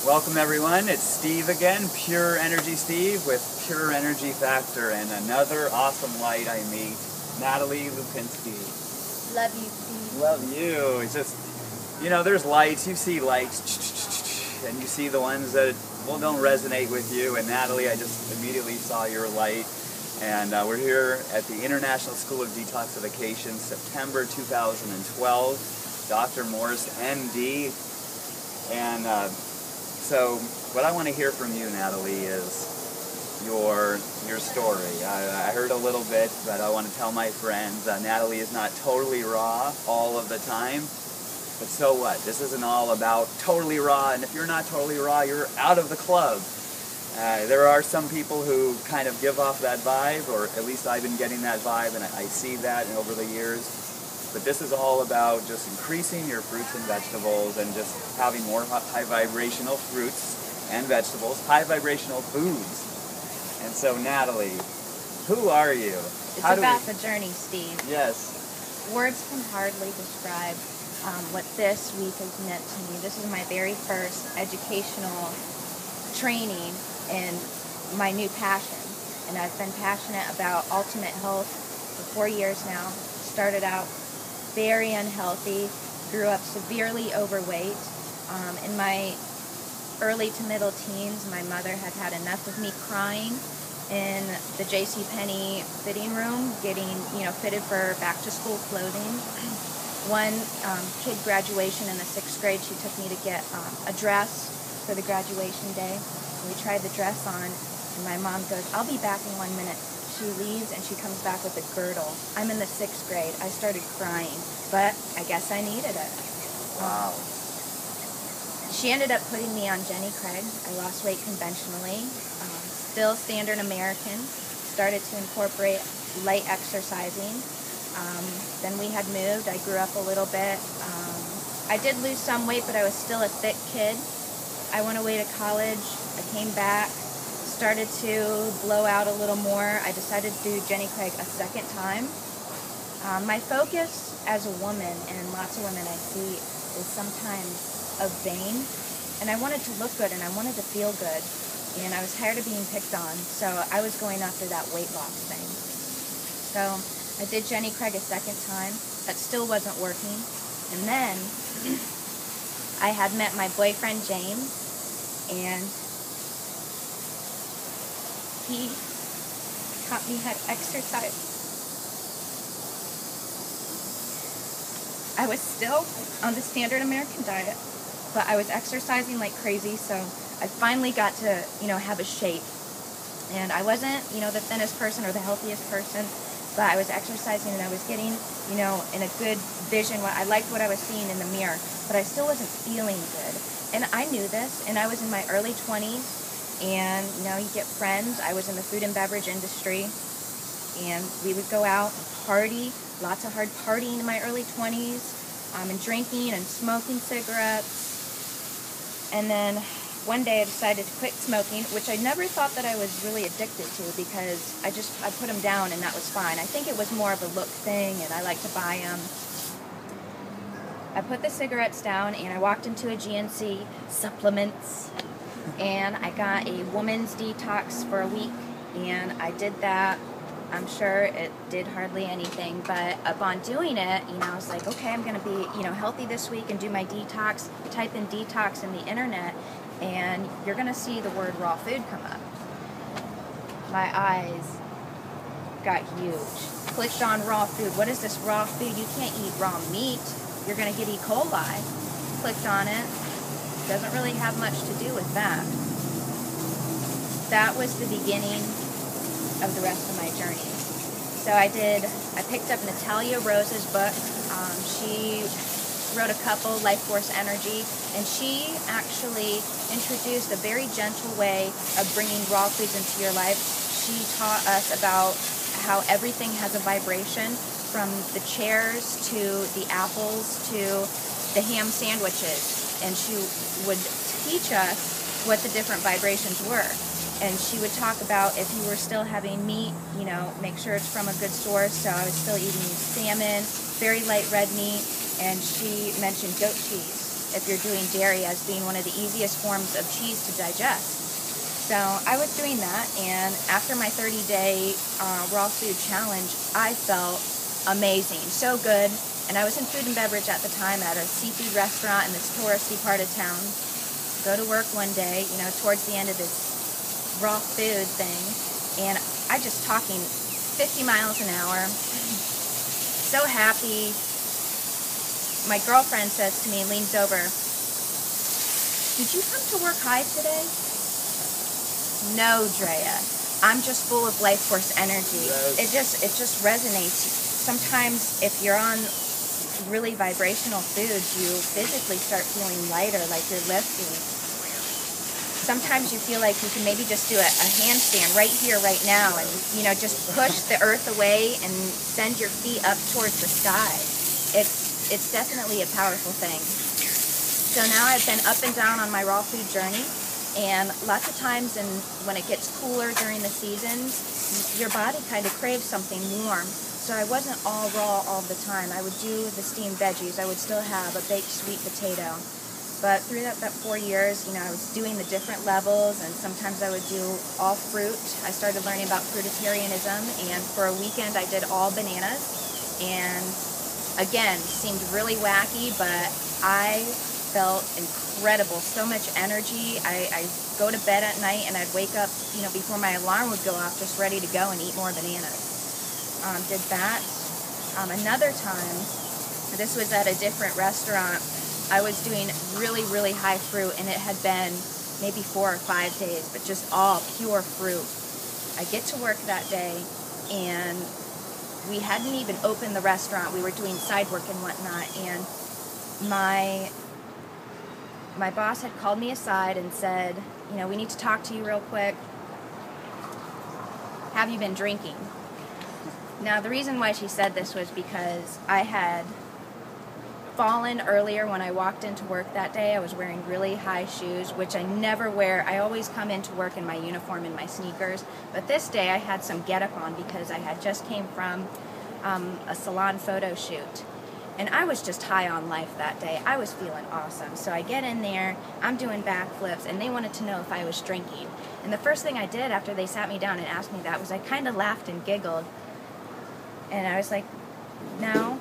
Welcome everyone, it's Steve again, Pure Energy Steve with Pure Energy Factor, and another awesome light I meet, Natalie Lupinski. Love you, Steve. Love you. It's just, you know, there's lights, you see lights, and you see the ones that don't resonate with you, and Natalie, I just immediately saw your light, and we're here at the International School of Detoxification, September 2012, Dr. Morse, MD, and so what I want to hear from you, Natalie, is your story. I heard a little bit, but I want to tell my friends Natalie is not totally raw all of the time. But so what? This isn't all about totally raw, and if you're not totally raw, you're out of the club. There are some people who kind of give off that vibe, or at least I've been getting that vibe, and I see that over the years. But this is all about just increasing your fruits and vegetables and just having more high vibrational fruits and vegetables, high vibrational foods. And so, Natalie, who are you? It's about the journey, Steve. Yes. Words can hardly describe what this week has meant to me. This is my very first educational training in my new passion. And I've been passionate about ultimate health for 4 years now. Started out very unhealthy, grew up severely overweight. In my early to middle teens, my mother had had enough of me crying in the JCPenney fitting room, getting fitted for back to school clothing. One kid graduation in the 6th grade, she took me to get a dress for the graduation day. We tried the dress on, and my mom goes, "I'll be back in 1 minute." She leaves and she comes back with a girdle. I'm in the 6th grade. I started crying, but I guess I needed it. Wow. She ended up putting me on Jenny Craig. I lost weight conventionally, still standard American. Started to incorporate light exercising. Then we had moved. I grew up a little bit. I did lose some weight, but I was still a thick kid. I went away to college. I came back. Started to blow out a little more. I decided to do Jenny Craig a second time. My focus as a woman, and lots of women I see, is sometimes of vain. And I wanted to look good and I wanted to feel good. And I was tired of being picked on, so I was going after that weight loss thing. So I did Jenny Craig a second time. That still wasn't working. And then I had met my boyfriend James, and he taught me how to exercise. I was still on the standard American diet, but I was exercising like crazy, so I finally got to, have a shape. And I wasn't, the thinnest person or the healthiest person, but I was exercising and I was getting, in a good vision. I liked what I was seeing in the mirror, but I still wasn't feeling good. And I knew this, and I was in my early 20s. And, you get friends. I was in the food and beverage industry, and we would go out and party, lots of hard partying in my early 20s, and drinking and smoking cigarettes. And then one day I decided to quit smoking, which I never thought that I was really addicted to, because I put them down and that was fine. I think it was more of a look thing, and I like to buy them. I put the cigarettes down, and I walked into a GNC supplements, and I got a woman's detox for a week, and I did that. I'm sure it did hardly anything, but upon doing it, I was like, okay, I'm going to be, healthy this week and do my detox. Type in detox in the internet, and you're going to see the word raw food come up. My eyes got huge. Clicked on raw food. What is this raw food? You can't eat raw meat. You're going to get E. coli. Clicked on it. Doesn't really have much to do with that. That was the beginning of the rest of my journey. So I picked up Natalie Rose's book. She wrote a couple, Life Force Energy, and she actually introduced a very gentle way of bringing raw foods into your life. She taught us about how everything has a vibration, from the chairs to the apples to the ham sandwiches. And she would teach us what the different vibrations were. And she would talk about, if you were still having meat, make sure it's from a good source. So I was still eating salmon, very light red meat, and she mentioned goat cheese. if you're doing dairy, as being one of the easiest forms of cheese to digest. So I was doing that, and after my 30-day raw food challenge, I felt amazing, so good. And I was in food and beverage at the time at a seafood restaurant in this touristy part of town. Go to work one day, you know, towards the end of this raw food thing, and I just talking 50 miles an hour, so happy. My girlfriend says to me, leans over, "Did you come to work high today?" No, Drea. I'm just full of life force energy. Yes. It just resonates. Sometimes if you're on really vibrational foods, you physically start feeling lighter, like you're lifting. Sometimes you feel like you can maybe just do a handstand right here, right now, and, you know, just push the earth away and send your feet up towards the sky. It's definitely a powerful thing. So now I've been up and down on my raw food journey, and lots of times when it gets cooler during the seasons, your body kind of craves something warm. So I wasn't all raw all the time. I would do the steamed veggies. I would still have a baked sweet potato. But through that 4 years, you know, I was doing the different levels, and sometimes I would do all fruit. I started learning about fruitarianism, and for a weekend I did all bananas. And again, seemed really wacky, but I felt incredible, so much energy. I go to bed at night and I'd wake up, you know, before my alarm would go off, just ready to go and eat more bananas. Did that. Another time, this was at a different restaurant, I was doing really, really high fruit, and it had been maybe 4 or 5 days, but just all pure fruit. I get to work that day, and we hadn't even opened the restaurant. We were doing side work and whatnot, and my boss had called me aside and said, you know, we need to talk to you real quick. Have you been drinking? Now, the reason why she said this was because I had fallen earlier when I walked into work that day. I was wearing really high shoes, which I never wear. I always come into work in my uniform and my sneakers. But this day I had some get-up on because I had just came from a salon photo shoot. And I was just high on life that day. I was feeling awesome. So I get in there, I'm doing backflips, and they wanted to know if I was drinking. And the first thing I did after they sat me down and asked me that was I kind of laughed and giggled. And I was like, no.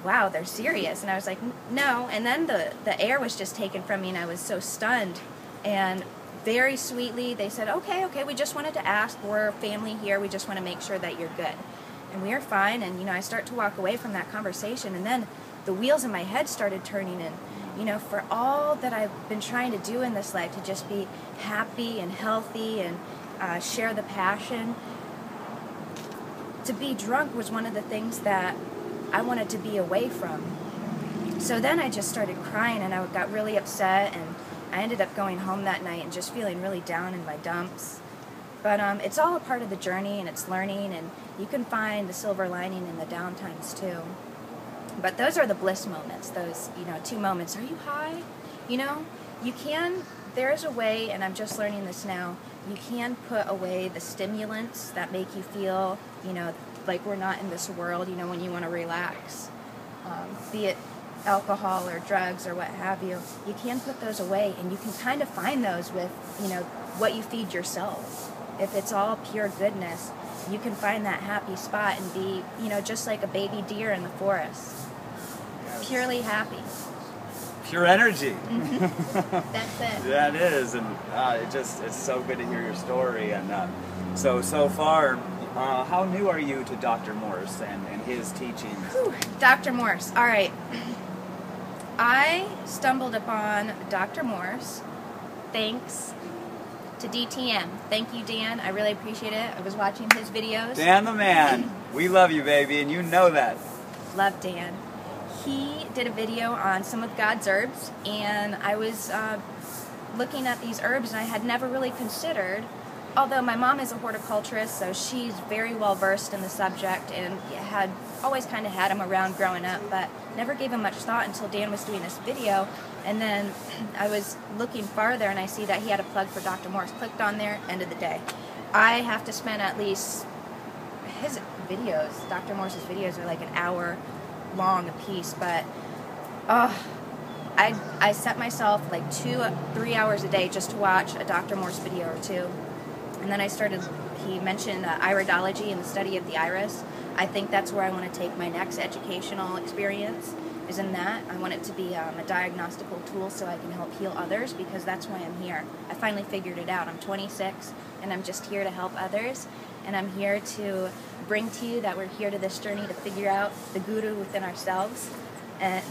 Wow, they're serious. And I was like, no. And then the air was just taken from me, and I was so stunned. And very sweetly, they said, okay, we just wanted to ask. We're family here. We just want to make sure that you're good. And we are fine. And, you know, I start to walk away from that conversation, and then the wheels in my head started turning. And, you know, for all that I've been trying to do in this life, to just be happy and healthy and share the passion, to be drunk was one of the things that I wanted to be away from. So then I just started crying, and I got really upset, and I ended up going home that night and just feeling really down in my dumps. But it's all a part of the journey, and it's learning, and you can find the silver lining in the down times too. But those are the bliss moments, those, you know, 2 moments. Are you high? You know, you can, there is a way, and I'm just learning this now, you can put away the stimulants that make you feel, you know, like we're not in this world, you know, when you want to relax. Be it alcohol or drugs or what have you. You can put those away, and you can kind of find those with, you know, what you feed yourself. If it's all pure goodness, you can find that happy spot and be, you know, just like a baby deer in the forest. Yes. Purely happy. Pure energy. Mm-hmm. That's it. Yeah, it is, and it's so good to hear your story. And so far, how new are you to Dr. Morse and his teachings? Whew. Dr. Morse. All right. I stumbled upon Dr. Morse thanks to DTM. Thank you, Dan. I really appreciate it. I was watching his videos. Dan the man. We love you, baby, and you know that. Love Dan. He did a video on some of God's herbs, and I was looking at these herbs, and I had never really considered, although my mom is a horticulturist, so she's very well versed in the subject, and had always kind of had him around growing up, but never gave him much thought until Dan was doing this video. And then I was looking farther, and I see that he had a plug for Dr. Morse. Clicked on there, end of the day. I have to spend at least, his videos, Dr. Morse's videos are like an hour long a piece, but I set myself like 2-3 hours a day just to watch a Dr. Morse video or two. And then I started, he mentioned iridology and the study of the iris. I think that's where I want to take my next educational experience, is in that. I want it to be a diagnostical tool so I can help heal others, because that's why I'm here. I finally figured it out. I'm 26 and I'm just here to help others. And I'm here to bring to you that we're here to this journey to figure out the guru within ourselves. And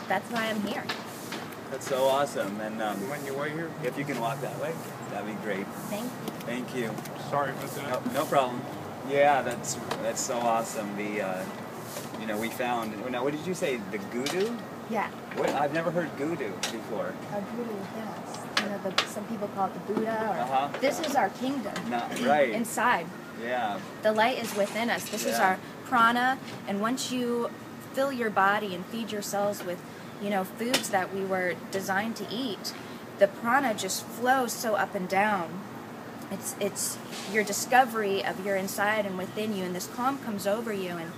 that's why I'm here. That's so awesome. And When you wait here? if you can walk that way, that'd be great. Thank you. Thank you. Sorry about that. No problem. Yeah, that's so awesome. The you know, we found. Now, what did you say? The guru? Yeah. What? I've never heard guru before. Our guru within us. You know, some people call it the Buddha. Or This is our kingdom. No, right. Inside. Yeah. The light is within us. This is Yeah. our prana, and once you fill your body and feed your cells with, you know, foods that we were designed to eat, the prana just flows so up and down. It's your discovery of your inside and within you, and this calm comes over you, and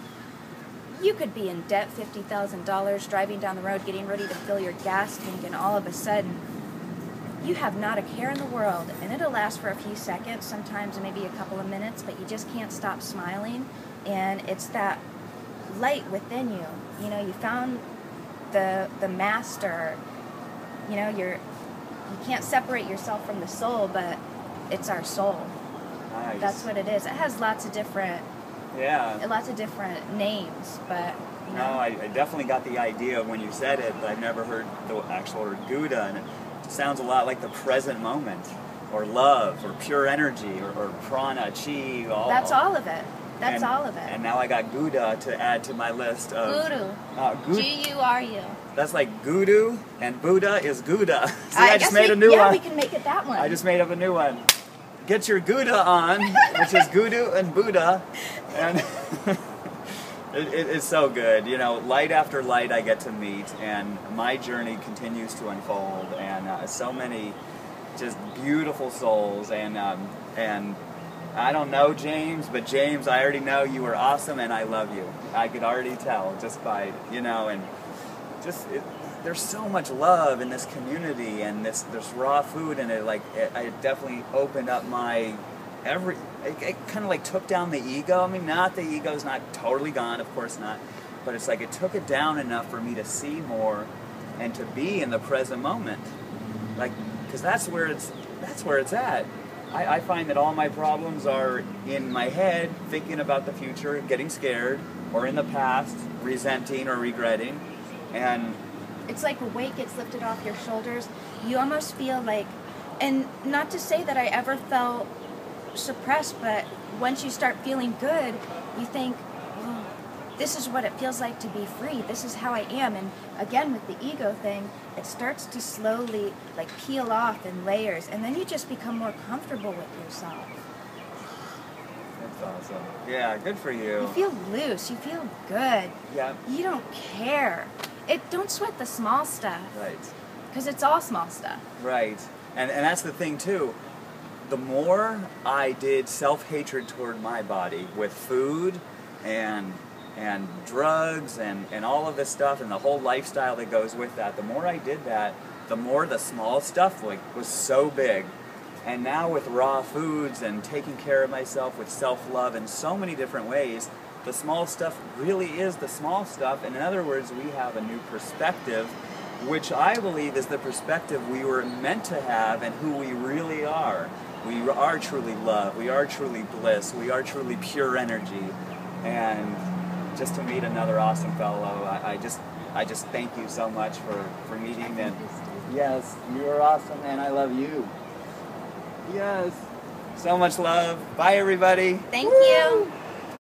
you could be in debt, $50,000, driving down the road, getting ready to fill your gas tank, and all of a sudden, you have not a care in the world, and it'll last for a few seconds, sometimes maybe a couple of minutes, but you just can't stop smiling, and it's that light within you. You know, you found the master. You know, you can't separate yourself from the soul, but it's our soul. Nice. That's what it is. It has lots of different names, but you know. No, I definitely got the idea when you said it, but I've never heard the actual word Gouda, and it sounds a lot like the present moment, or love, or pure energy, or prana, chi. That's all of it. That's and, all of it. And now I got Gouda to add to my list of... Guru. G-U-R-U. That's like Guru, and Buddha is Gouda. See, I just made a new one. Yeah, we can make it that one. I just made up a new one. Get your Gouda on, which is Guru and Buddha, and it's so good. You know, light after light I get to meet, and my journey continues to unfold, and so many just beautiful souls, and I don't know James, but James, I already know you are awesome, and I love you. I could already tell just by, you know, and just there's so much love in this community, and this raw food, and it definitely opened up my it kind of like took down the ego. I mean, not the ego's not totally gone, of course not, but it's like it took it down enough for me to see more and to be in the present moment, like, because that's where it's at. I find that all my problems are in my head, thinking about the future, getting scared, or in the past, resenting or regretting, and it's like a weight gets lifted off your shoulders. You almost feel like, and not to say that I ever felt suppressed, but once you start feeling good, you think, oh, this is what it feels like to be free. This is how I am. And again, with the ego thing, it starts to slowly like peel off in layers, and then you just become more comfortable with yourself. That's awesome. Yeah, good for you. You feel loose. You feel good. Yeah. You don't care. Don't sweat the small stuff. Right. Because it's all small stuff. Right. And that's the thing too. The more I did self-hatred toward my body with food and drugs and all of this stuff and the whole lifestyle that goes with that, the more I did that, the more the small stuff was so big. And now with raw foods and taking care of myself with self-love in so many different ways, the small stuff really is the small stuff. And in other words, we have a new perspective, which I believe is the perspective we were meant to have and who we really are. We are truly love. We are truly bliss. We are truly pure energy. And just to meet another awesome fellow, I just thank you so much for meeting them. Yes, you are awesome, and I love you. Yes. So much love. Bye, everybody. Thank you.